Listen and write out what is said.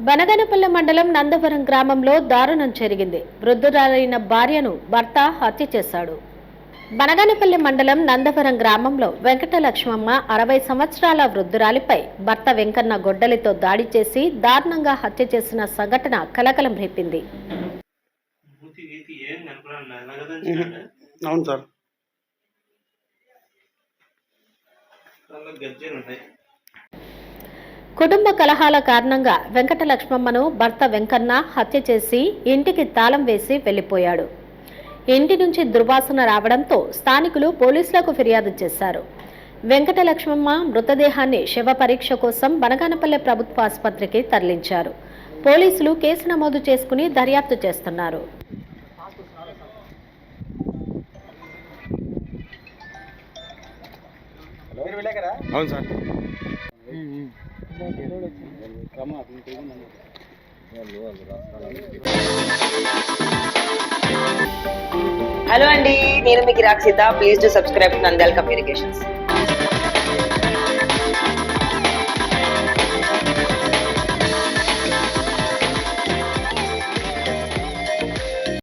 బనగనపల్లె మండలం నందవరం గ్రామంలో దారుణం జరిగింది. వృద్ధురాలైన భార్యను భర్త హత్య చేశాడు. బనగనపల్లె మండలం నందవరం గ్రామంలో వెంకటలక్ష్మమ్మ 60 సంవత్సరాల వృద్ధురాలిపై భర్త వెంకన్న గొడ్డలితో దాడి చేసి దారుణంగా హత్య చేసిన సంఘటన కలకలం రేపింది. అవును సార్. కుటుంబ కలహాల కారణంగా వెంకటలక్ష్మమ్మను భర్త వెంకన్న హత్య చేసి ఇంటికి తాళం వేసి వెళ్లిపోయాడు. ఇంటి నుంచి దుర్వాసన రావడంతో స్థానికులు పోలీసులకు ఫిర్యాదు చేశారు. వెంకటలక్ష్మమ్మ మృతదేహాన్ని శవ పరీక్ష కోసం బనగానపల్లె ప్రభుత్వ ఆసుపత్రికి తరలించారు. పోలీసులు కేసు నమోదు చేసుకుని దర్యాప్తు చేస్తున్నారు. అవును సార్. హలో అండి, నేను మీకు Rakshitha. Please do subscribe to Nandyal communications.